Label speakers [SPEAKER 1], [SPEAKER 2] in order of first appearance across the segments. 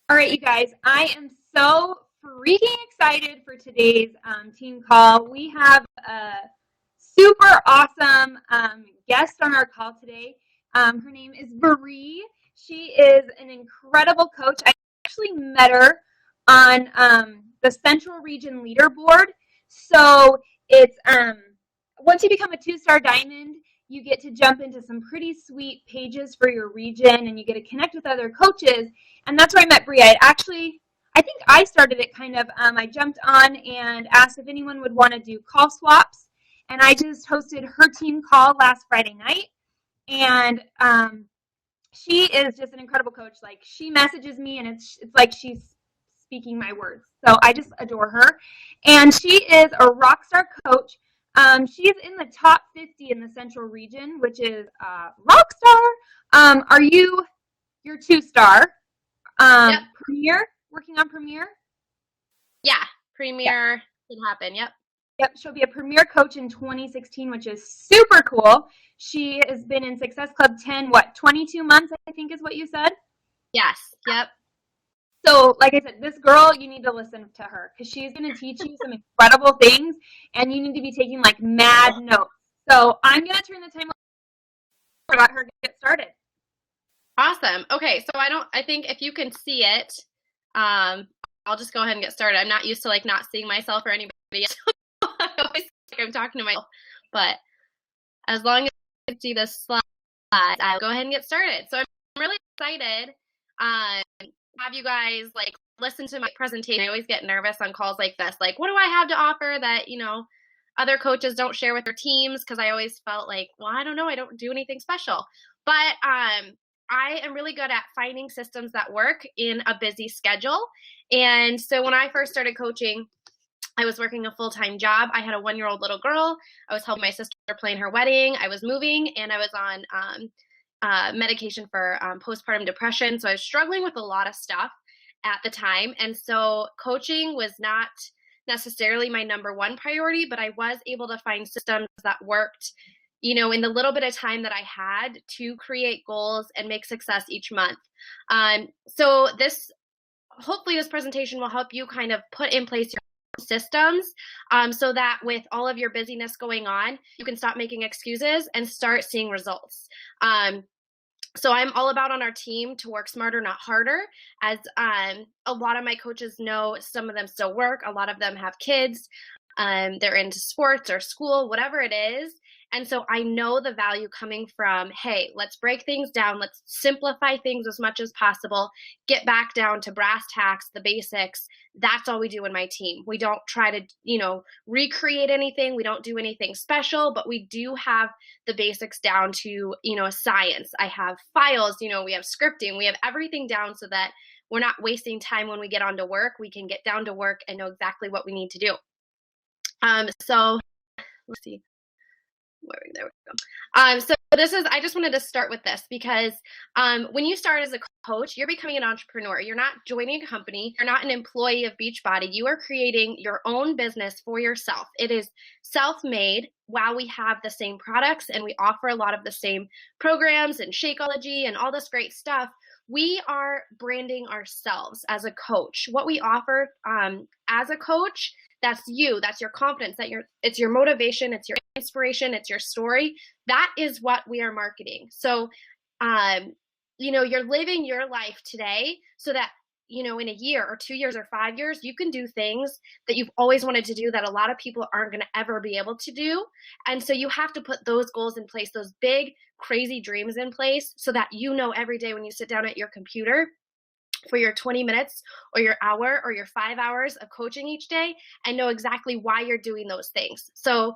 [SPEAKER 1] All right, you guys, I am so freaking excited for today's team call. We have a super awesome guest on our call today. Her name is Bree. She is an incredible coach. I actually met her on the Central Region Leaderboard. So it's once you become a two-star diamond, you get to jump into some pretty sweet pages for your region, and you get to connect with other coaches. And that's where I met Bree. I think I started it kind of. I jumped on and asked if anyone would want to do call swaps, and I just hosted her team call last Friday night. And she is just an incredible coach. Like, she messages me, and it's like she's speaking my words. So I just adore her, and she is a rock star coach. She's in the top 50 in the Central Region, which is rock star. Are you your two-star?
[SPEAKER 2] Yep.
[SPEAKER 1] Premier, working on Premier?
[SPEAKER 2] Yeah, Premier can happen. Yep.
[SPEAKER 1] Yep, she'll be a Premier coach in 2016, which is super cool. She has been in Success Club 10, 22 months, I think is what you said?
[SPEAKER 2] Yes. Yep.
[SPEAKER 1] So, like I said, this girl, you need to listen to her because she's going to teach you some incredible things, and you need to be taking like mad notes. So I'm going to turn the time over to let her get started.
[SPEAKER 2] Awesome. Okay, so I think if you can see it, I'll just go ahead and get started. I'm not used to like not seeing myself or anybody else. I always think I'm talking to myself, but as long as you can see the slide, I'll go ahead and get started. So I'm really excited to have you guys like listen to my presentation. I always get nervous on calls like this. Like, what do I have to offer that, other coaches don't share with their teams? Because I always felt like, well, I don't know, I don't do anything special. But I am really good at finding systems that work in a busy schedule. And so when I first started coaching, I was working a full-time job. I had a 1-year-old little girl. I was helping my sister plan her wedding. I was moving, and I was on medication for postpartum depression. So I was struggling with a lot of stuff at the time. And so coaching was not necessarily my number one priority, but I was able to find systems that worked in the little bit of time that I had to create goals and make success each month. So hopefully this presentation will help you kind of put in place your systems so that with all of your busyness going on, you can stop making excuses and start seeing results. So I'm all about on our team to work smarter, not harder. As a lot of my coaches know, some of them still work. A lot of them have kids. They're into sports or school, whatever it is. And so I know the value coming from, hey, let's break things down. Let's simplify things as much as possible. Get back down to brass tacks, the basics. That's all we do in my team. We don't try to, recreate anything. We don't do anything special, but we do have the basics down to, science. I have files, we have scripting. We have everything down so that we're not wasting time when we get onto work. We can get down to work and know exactly what we need to do. So let's see. There we go. So I just wanted to start with this because when you start as a coach, you're becoming an entrepreneur. You're not joining a company. You're not an employee of Beachbody. You are creating your own business for yourself. It is self-made while we have the same products and we offer a lot of the same programs and Shakeology and all this great stuff. We are branding ourselves as a coach. What we offer as a coach, that's you, that's your confidence, it's your motivation, it's your inspiration, it's your story. That is what we are marketing. So, you're living your life today so that, in a year or 2 years or 5 years, you can do things that you've always wanted to do that a lot of people aren't going to ever be able to do. And so you have to put those goals in place, those big, crazy dreams in place so that every day when you sit down at your computer for your 20 minutes or your hour or your 5 hours of coaching each day and know exactly why you're doing those things. So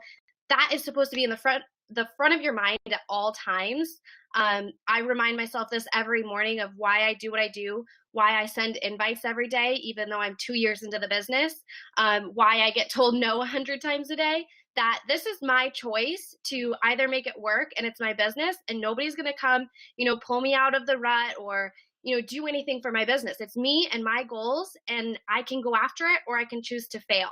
[SPEAKER 2] that is supposed to be in the front of your mind at all times. I remind myself this every morning of why I do what I do, why I send invites every day, even though I'm 2 years into the business, why I get told no 100 times a day, that this is my choice to either make it work and it's my business and nobody's going to come, pull me out of the rut or, do anything for my business. It's me and my goals and I can go after it or I can choose to fail.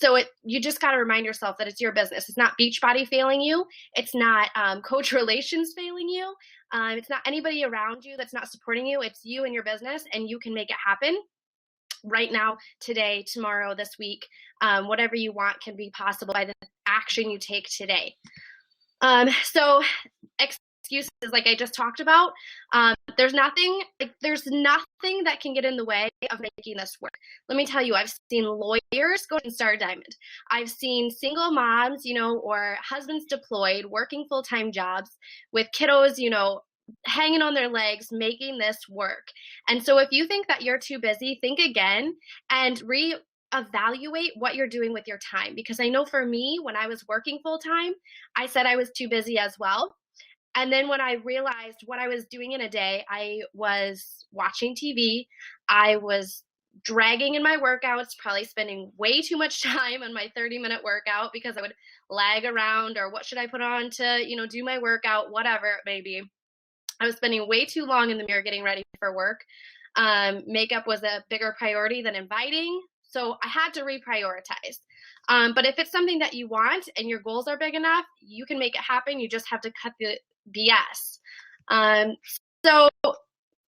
[SPEAKER 2] So you just got to remind yourself that it's your business. It's not Beachbody failing you. It's not coach relations failing you. It's not anybody around you that's not supporting you. It's you and your business, and you can make it happen right now, today, tomorrow, this week. Whatever you want can be possible by the action you take today. So excuses, like I just talked about, there's nothing that can get in the way of making this work. Let me tell you, I've seen lawyers go and start a diamond. I've seen single moms, or husbands deployed, working full-time jobs with kiddos, hanging on their legs, making this work. And so if you think that you're too busy, think again and evaluate what you're doing with your time. Because I know for me, when I was working full time, I said I was too busy as well. And then when I realized what I was doing in a day, I was watching TV. I was dragging in my workouts, probably spending way too much time on my 30-minute workout because I would lag around, or what should I put on to, do my workout, whatever it may be. I was spending way too long in the mirror getting ready for work. Makeup was a bigger priority than inviting. So I had to reprioritize. But if it's something that you want and your goals are big enough, you can make it happen. You just have to cut the BS. So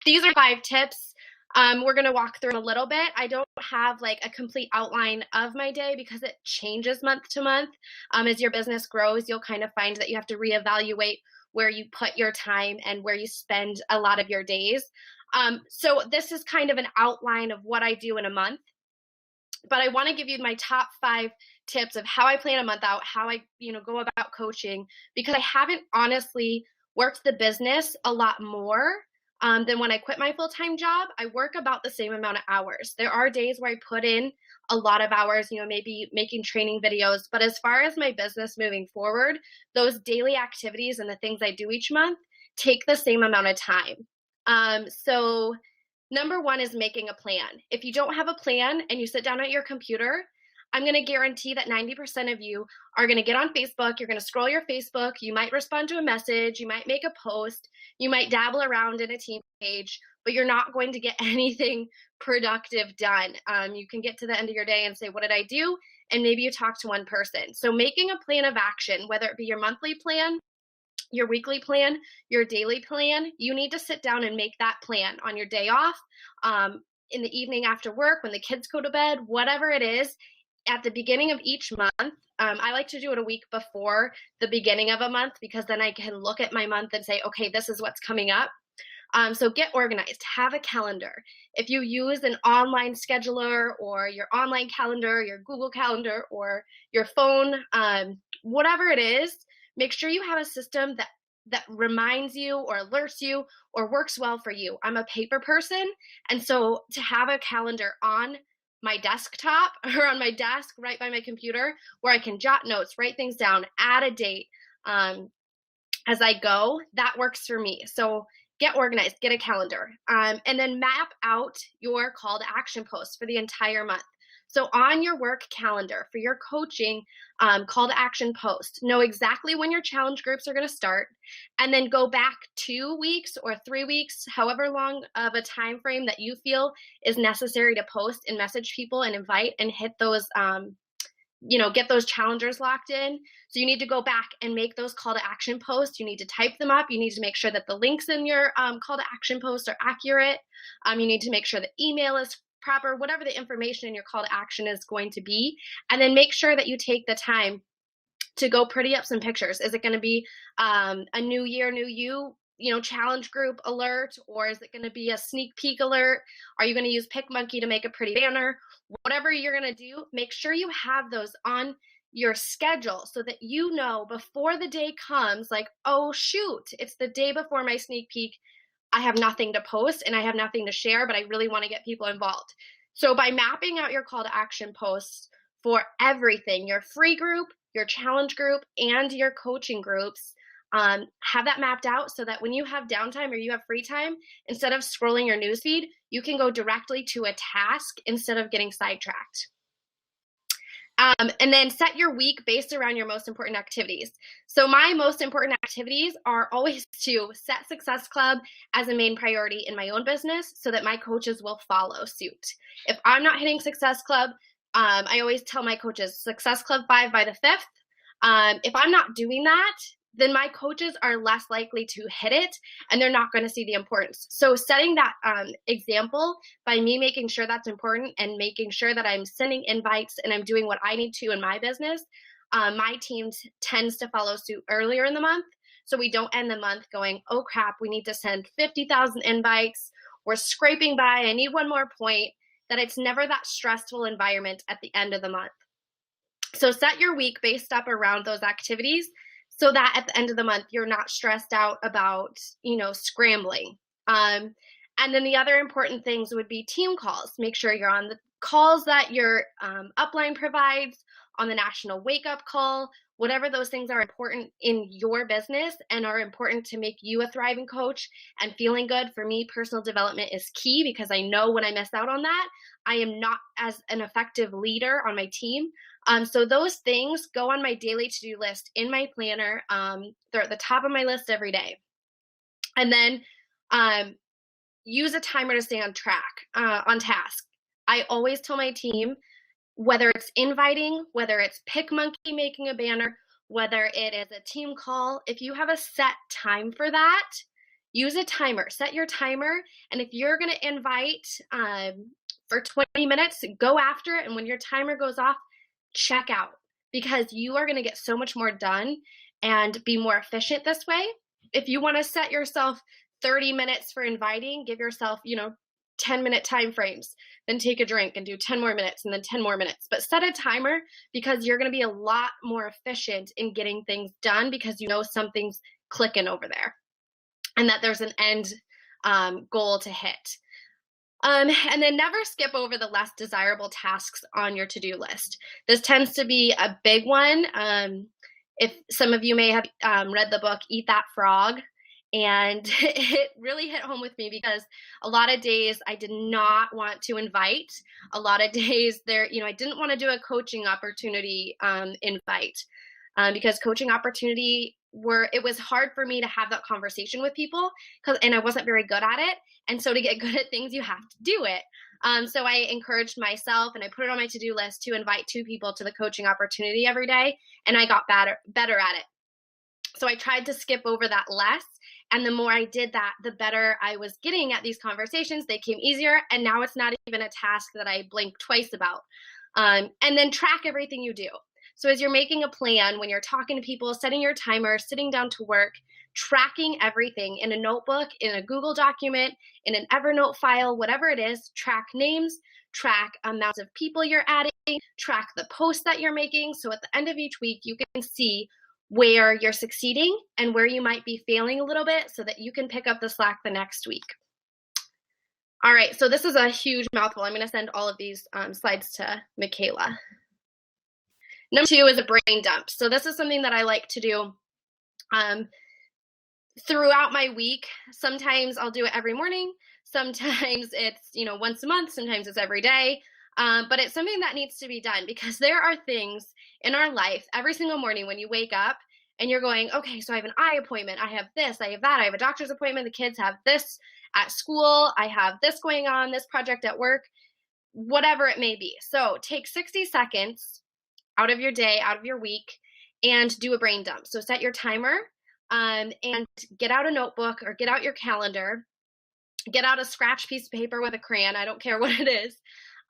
[SPEAKER 2] these are 5 tips. We're going to walk through them a little bit. I don't have like a complete outline of my day because it changes month to month. As your business grows, you'll kind of find that you have to reevaluate where you put your time and where you spend a lot of your days. So this is kind of an outline of what I do in a month. But I want to give you my top 5 tips of how I plan a month out, how I, go about coaching, because I haven't honestly worked the business a lot more than when I quit my full-time job. I work about the same amount of hours. There are days where I put in a lot of hours, maybe making training videos. But as far as my business moving forward, those daily activities and the things I do each month take the same amount of time. So number 1 is making a plan. If you don't have a plan and you sit down at your computer, I'm going to guarantee that 90% of you are going to get on Facebook. You're going to scroll your Facebook. You might respond to a message. You might make a post. You might dabble around in a team page, but you're not going to get anything productive done. You can get to the end of your day and say, what did I do? And maybe you talk to one person. So making a plan of action, whether it be your monthly plan, your weekly plan, your daily plan, you need to sit down and make that plan on your day off, in the evening after work, when the kids go to bed, whatever it is. At the beginning of each month, I like to do it a week before the beginning of a month, because then I can look at my month and say, okay, this is what's coming up. So get organized, have a calendar. If you use an online scheduler or your online calendar, your Google Calendar, or your phone, whatever it is, make sure you have a system that reminds you or alerts you or works well for you. I'm a paper person, and so to have a calendar on my desktop or on my desk right by my computer where I can jot notes, write things down, add a date as I go, that works for me. So get organized, get a calendar, and then map out your call to action posts for the entire month. So on your work calendar for your coaching call to action post, know exactly when your challenge groups are going to start, and then go back 2 weeks or 3 weeks, however long of a time frame that you feel is necessary to post and message people and invite and hit those, get those challengers locked in. So you need to go back and make those call to action posts. You need to type them up. You need to make sure that the links in your call to action post are accurate. You need to make sure the email is proper, whatever the information in your call to action is going to be. And then make sure that you take the time to go pretty up some pictures. Is it going to be a new year, new you, challenge group alert, or is it going to be a sneak peek alert? Are you going to use PicMonkey to make a pretty banner? Whatever you're going to do, make sure you have those on your schedule so that you know before the day comes, like, oh shoot, it's the day before my sneak peek. I have nothing to post and I have nothing to share, but I really want to get people involved. So by mapping out your call to action posts for everything, your free group, your challenge group, and your coaching groups, have that mapped out so that when you have downtime or you have free time, instead of scrolling your newsfeed, you can go directly to a task instead of getting sidetracked. And then set your week based around your most important activities. So my most important activities are always to set Success Club as a main priority in my own business so that my coaches will follow suit. If I'm not hitting Success Club, I always tell my coaches, Success Club 5 by the 5th. If I'm not doing that, then my coaches are less likely to hit it, and they're not going to see the importance. So setting that example by me making sure that's important and making sure that I'm sending invites and I'm doing what I need to in my business, my team tends to follow suit earlier in the month. So we don't end the month going, oh crap, we need to send 50,000 invites. We're scraping by. I need one more point. That it's never that stressful environment at the end of the month. So set your week based up around those activities so that at the end of the month, you're not stressed out about, scrambling. And then the other important things would be team calls. Make sure you're on the calls that your upline provides, on the national wake up call, whatever those things are important in your business and are important to make you a thriving coach and feeling good. For me, personal development is key because I know when I miss out on that, I am not as an effective leader on my team. So those things go on my daily to-do list in my planner. They're at the top of my list every day. And then use a timer to stay on task. I always tell my team, whether it's inviting, whether it's PicMonkey making a banner, whether it is a team call, if you have a set time for that, use a timer. Set your timer. And if you're going to invite for 20 minutes, go after it. And when your timer goes off, check out, because you are going to get so much more done and be more efficient this way. If you want to set yourself 30 minutes for inviting, give yourself, 10-minute time frames, then take a drink and do 10 more minutes and then 10 more minutes. But set a timer, because you're going to be a lot more efficient in getting things done because something's clicking over there and that there's an end goal to hit. And then never skip over the less desirable tasks on your to-do list. This tends to be a big one. If some of you may have read the book, Eat That Frog, and it really hit home with me because a lot of days I did not want to invite. A lot of days I didn't want to do a coaching opportunity invite because coaching opportunity it was hard for me to have that conversation with people and I wasn't very good at it. And so to get good at things, you have to do it. So I encouraged myself and I put it on my to-do list to invite 2 people to the coaching opportunity every day. And I got better at it. So I tried to skip over that less. And the more I did that, the better I was getting at these conversations. They came easier. And now it's not even a task that I blink twice about. And then track everything you do. So as you're making a plan, when you're talking to people, setting your timer, sitting down to work, tracking everything in a notebook, in a Google document, in an Evernote file, whatever it is, track names, track amounts of people you're adding, track the posts that you're making. So at the end of each week, you can see where you're succeeding and where you might be failing a little bit so that you can pick up the slack the next week. All right, so this is a huge mouthful. I'm going to send all of these slides to Michaela. Number 2 is a brain dump. So this is something that I like to do throughout my week. Sometimes I'll do it every morning. Sometimes it's, once a month. Sometimes it's every day. But it's something that needs to be done because there are things in our life every single morning when you wake up and you're going, okay, so I have an eye appointment. I have this, I have that. I have a doctor's appointment. The kids have this at school. I have this going on, this project at work, whatever it may be. So take 60 seconds out of your day, out of your week, and do a brain dump. So set your timer and get out a notebook or get out your calendar, get out a scratch piece of paper with a crayon. I don't care what it is.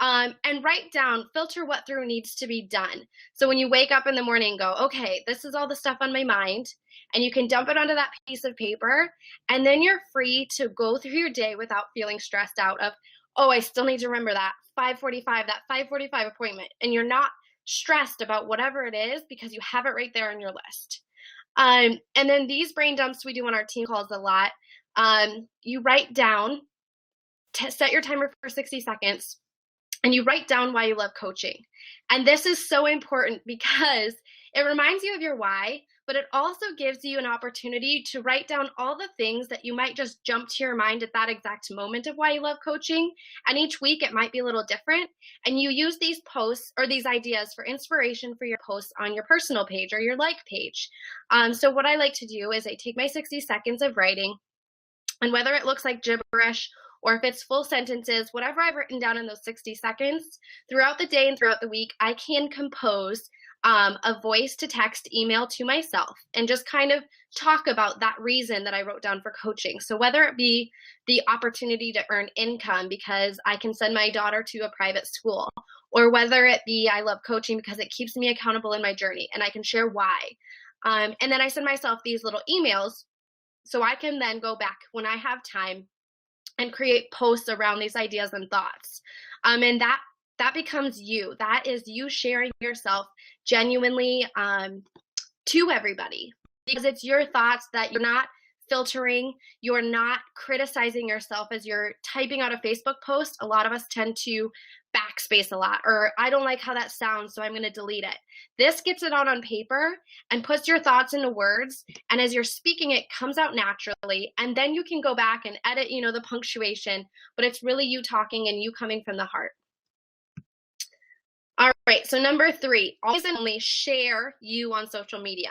[SPEAKER 2] And write down, filter what through needs to be done. So when you wake up in the morning and go, okay, this is all the stuff on my mind, and you can dump it onto that piece of paper, and then you're free to go through your day without feeling stressed out of, oh, I still need to remember that 5:45 appointment. And you're not stressed about whatever it is because you have it right there on your list. And then these brain dumps we do on our team calls a lot. You write down, set your timer for 60 seconds, and you write down why you love coaching. And this is so important because it reminds you of your why, but it also gives you an opportunity to write down all the things that you might just jump to your mind at that exact moment of why you love coaching. And each week it might be a little different. And you use these posts or these ideas for inspiration for your posts on your personal page or your like page. So what I like to do is I take my 60 seconds of writing, and whether it looks like gibberish or if it's full sentences, whatever I've written down in those 60 seconds, throughout the day and throughout the week, I can compose a voice to text email to myself and just kind of talk about that reason that I wrote down for coaching. So whether it be the opportunity to earn income because I can send my daughter to a private school, or whether it be I love coaching because it keeps me accountable in my journey and I can share why. And then I send myself these little emails so I can then go back when I have time and create posts around these ideas and thoughts. And that becomes you. That is you sharing yourself genuinely to everybody, because it's your thoughts that you're not filtering, you're not criticizing yourself as you're typing out a Facebook post. A lot of us tend to backspace a lot, or I don't like how that sounds, so I'm going to delete it. This gets it out on paper and puts your thoughts into words, and as you're speaking, it comes out naturally, and then you can go back and edit, the punctuation, but it's really you talking and you coming from the heart. All right, so number 3, always and only share you on social media.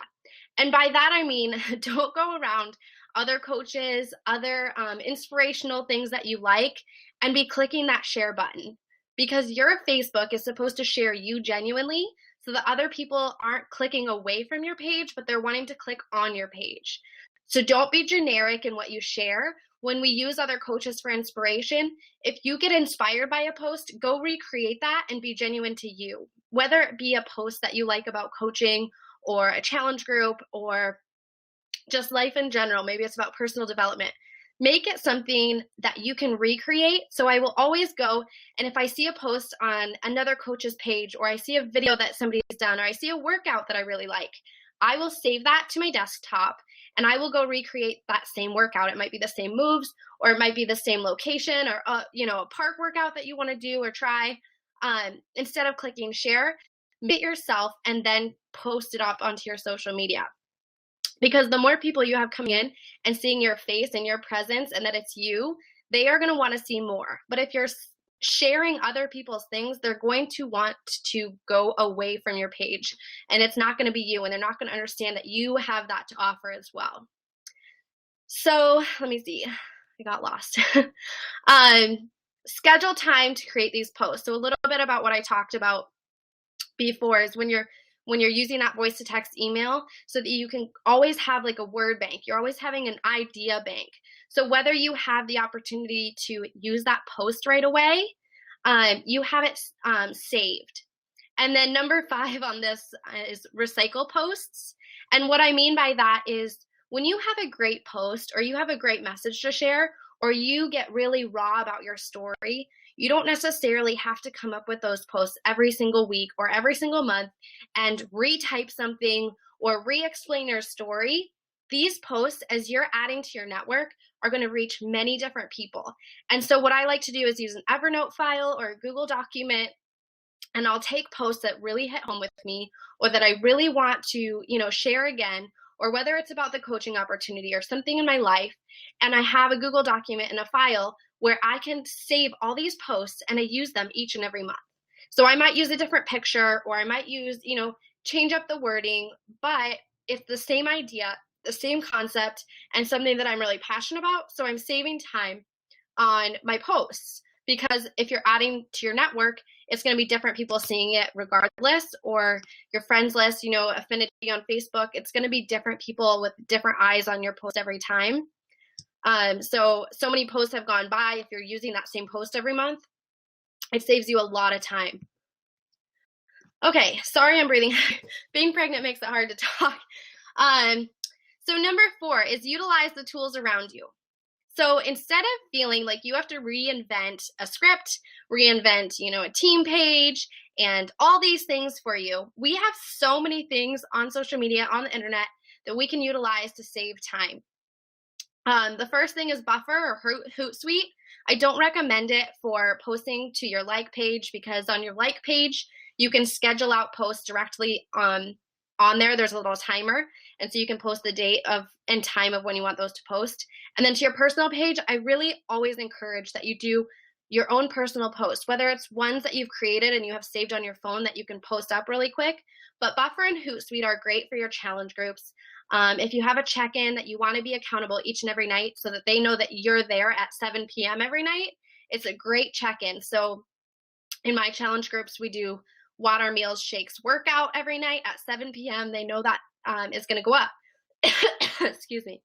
[SPEAKER 2] And by that, I mean, don't go around other coaches, other inspirational things that you like, and be clicking that share button. Because your Facebook is supposed to share you genuinely so that other people aren't clicking away from your page, but they're wanting to click on your page. So don't be generic in what you share. When we use other coaches for inspiration, if you get inspired by a post, go recreate that and be genuine to you. Whether it be a post that you like about coaching or a challenge group or just life in general, maybe it's about personal development. Make it something that you can recreate. So I will always go, and if I see a post on another coach's page, or I see a video that somebody's done, or I see a workout that I really like, I will save that to my desktop and I will go recreate that same workout. It might be the same moves, or it might be the same location, or a park workout that you want to do or try. Instead of clicking share, make it yourself and then post it up onto your social media. Because the more people you have coming in and seeing your face and your presence and that it's you, they are going to want to see more. But if you're sharing other people's things, they're going to want to go away from your page, and it's not going to be you, and they're not going to understand that you have that to offer as well. So let me see. I got lost. Schedule time to create these posts. So a little bit about what I talked about before is when you're using that voice to text email, so that you can always have like a word bank. You're always having an idea bank. So whether you have the opportunity to use that post right away, you have it saved. And then number 5 on this is recycle posts. And what I mean by that is when you have a great post or you have a great message to share, or you get really raw about your story, you don't necessarily have to come up with those posts every single week or every single month and retype something or re-explain your story. These posts, as you're adding to your network, are going to reach many different people. And so what I like to do is use an Evernote file or a Google document, and I'll take posts that really hit home with me, or that I really want to, share again, or whether it's about the coaching opportunity or something in my life, and I have a Google document and a file where I can save all these posts and I use them each and every month. So I might use a different picture, or I might use, change up the wording, but it's the same idea, the same concept, and something that I'm really passionate about. So I'm saving time on my posts, because if you're adding to your network, it's going to be different people seeing it regardless, or your friends list, affinity on Facebook, it's going to be different people with different eyes on your post every time. So many posts have gone by. If you're using that same post every month, it saves you a lot of time. Okay, sorry I'm breathing. Being pregnant makes it hard to talk. So number 4 is utilize the tools around you. So instead of feeling like you have to reinvent a script, reinvent, a team page, and all these things for you, we have so many things on social media, on the internet, that we can utilize to save time. The first thing is Buffer or Hootsuite. I don't recommend it for posting to your like page, because on your like page, you can schedule out posts directly on there. There's a little timer, and so you can post the date and time of when you want those to post. And then to your personal page, I really always encourage that you do your own personal post, whether it's ones that you've created and you have saved on your phone that you can post up really quick. But Buffer and Hootsuite are great for your challenge groups. If you have a check-in that you want to be accountable each and every night so that they know that you're there at 7 p.m. every night, it's a great check-in. So in my challenge groups, we do water, meals, shakes, workout every night at 7 p.m. They know that is going to go up. Excuse me.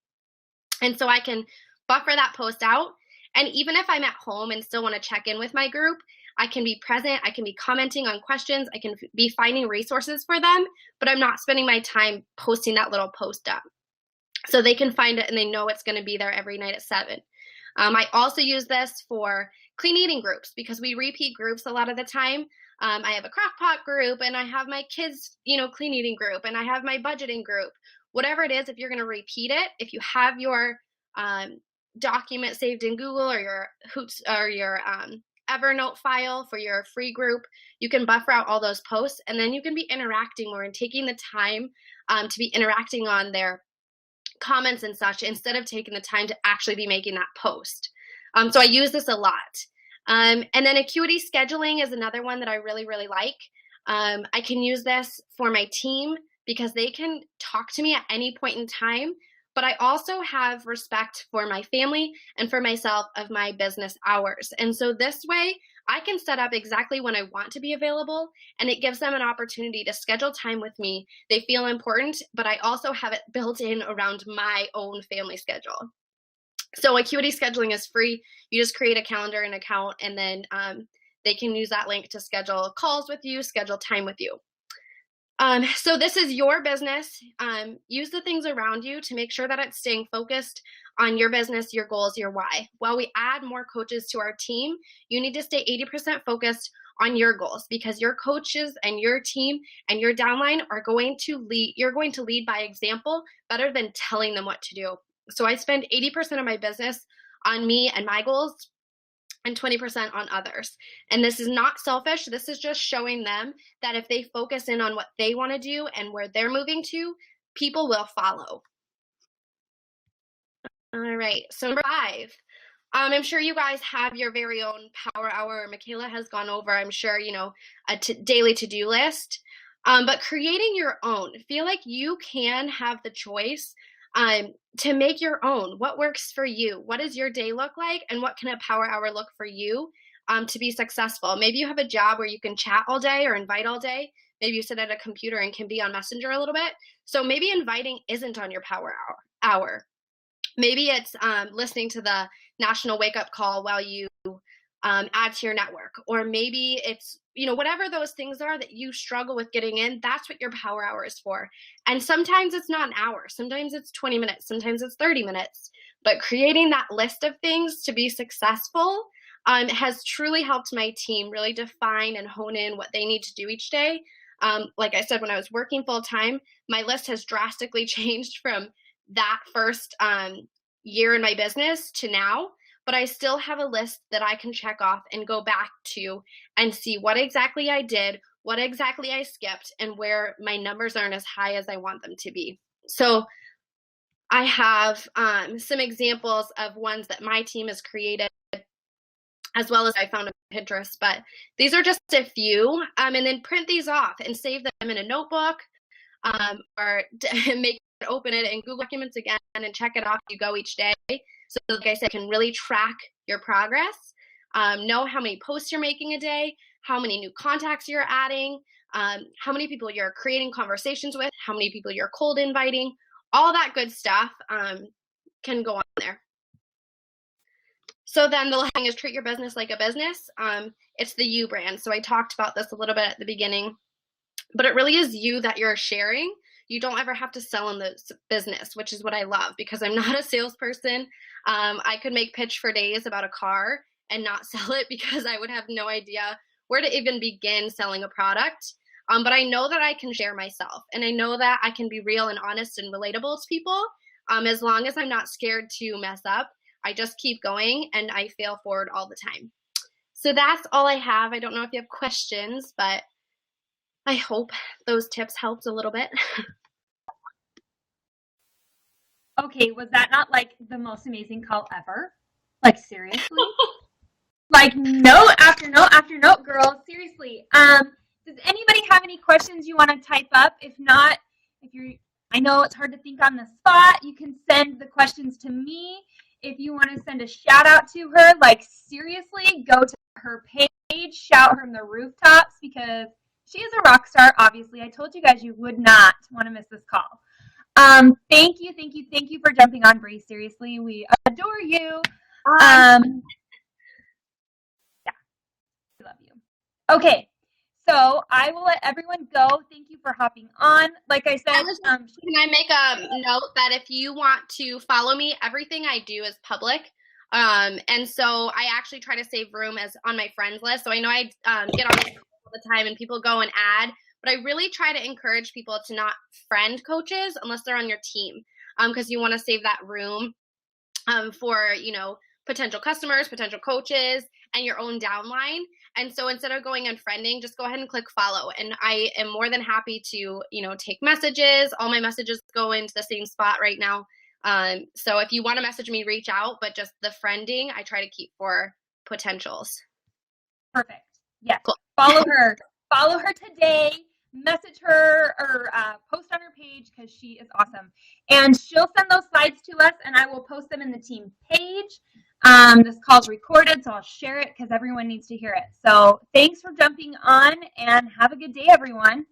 [SPEAKER 2] And so I can buffer that post out. And even if I'm at home and still want to check in with my group, I can be present. I can be commenting on questions. I can be finding resources for them, but I'm not spending my time posting that little post up. So they can find it and they know it's going to be there every night at 7. I also use this for clean eating groups because we repeat groups a lot of the time. I have a crock pot group and I have my kids, clean eating group and I have my budgeting group. Whatever it is, if you're going to repeat it, if you have your document saved in Google or your Evernote file for your free group, you can buffer out all those posts and then you can be interacting more and taking the time to be interacting on their comments and such instead of taking the time to actually be making that post. So I use this a lot. And then acuity scheduling is another one that I really, really like. I can use this for my team because they can talk to me at any point in time, but I also have respect for my family and for myself of my business hours. And so this way I can set up exactly when I want to be available, and it gives them an opportunity to schedule time with me. They feel important, but I also have it built in around my own family schedule. So acuity scheduling is free. You just create a calendar and account, and then they can use that link to schedule calls with you, schedule time with you. So this is your business. Use the things around you to make sure that it's staying focused on your business, your goals, your why. While we add more coaches to our team, you need to stay 80% focused on your goals because your coaches and your team and your downline are going to lead. You're going to lead by example better than telling them what to do. So I spend 80% of my business on me and my goals and 20% on others. And this is not selfish. This is just showing them that if they focus in on what they want to do and where they're moving to, people will follow. All right. So number 5, I'm sure you guys have your very own power hour. Michaela has gone over, I'm sure, a daily to-do list. But creating your own, feel like you can have the choice to make your own. What works for you? What does your day look like? And what can a power hour look for you to be successful? Maybe you have a job where you can chat all day or invite all day. Maybe you sit at a computer and can be on Messenger a little bit. So maybe inviting isn't on your power hour. Maybe it's listening to the national wake-up call while you add to your network. Or maybe it's, whatever those things are that you struggle with getting in, that's what your power hour is for. And sometimes it's not an hour. Sometimes it's 20 minutes. Sometimes it's 30 minutes. But creating that list of things to be successful has truly helped my team really define and hone in what they need to do each day. Like I said, when I was working full-time, my list has drastically changed from that first year in my business to now. But I still have a list that I can check off and go back to and see what exactly I did, what exactly I skipped, and where my numbers aren't as high as I want them to be. So I have some examples of ones that my team has created, as well as I found on Pinterest. But these are just a few. And then print these off and save them in a notebook or open it in Google Documents again and check it off as you go each day. So like I said, you can really track your progress, know how many posts you're making a day, how many new contacts you're adding, how many people you're creating conversations with, how many people you're cold inviting, all that good stuff can go on there. So then the last thing is treat your business like a business. It's the you brand. So I talked about this a little bit at the beginning, but it really is you that you're sharing. You don't ever have to sell in the business, which is what I love because I'm not a salesperson. I could make pitch for days about a car and not sell it because I would have no idea where to even begin selling a product. But I know that I can share myself, and I know that I can be real and honest and relatable to people. As long as I'm not scared to mess up, I just keep going and I fail forward all the time. So that's all I have. I don't know if you have questions, but I hope those tips helped a little bit.
[SPEAKER 1] Okay, was that not like the most amazing call ever? Like seriously? Like note after note after note, girl. Seriously. Does anybody have any questions you want to type up? If not, if you're I know it's hard to think on the spot. You can send the questions to me. If you want to send a shout out to her, like seriously, go to her page, shout her from the rooftops because she is a rock star. Obviously, I told you guys you would not want to miss this call. Thank you for jumping on, Bree. Seriously, we adore you. Yeah, we love you. Okay, so I will let everyone go. Thank you for hopping on. Like I said,
[SPEAKER 2] can I make a note that if you want to follow me, everything I do is public. And so I actually try to save room as on my friends list. So I know I get on this all the time and people go and add, but I really try to encourage people to not friend coaches unless they're on your team, because you want to save that room for, potential customers, potential coaches, and your own downline. And so instead of going and friending, just go ahead and click follow. And I am more than happy to, take messages. All my messages go into the same spot right now. So if you want to message me, reach out, but just the friending, I try to keep for potentials.
[SPEAKER 1] Perfect. Yes. Cool. Follow her today. Message her or post on her page because she is awesome. And she'll send those slides to us and I will post them in the team page. This call's recorded, so I'll share it because everyone needs to hear it. So thanks for jumping on and have a good day, everyone.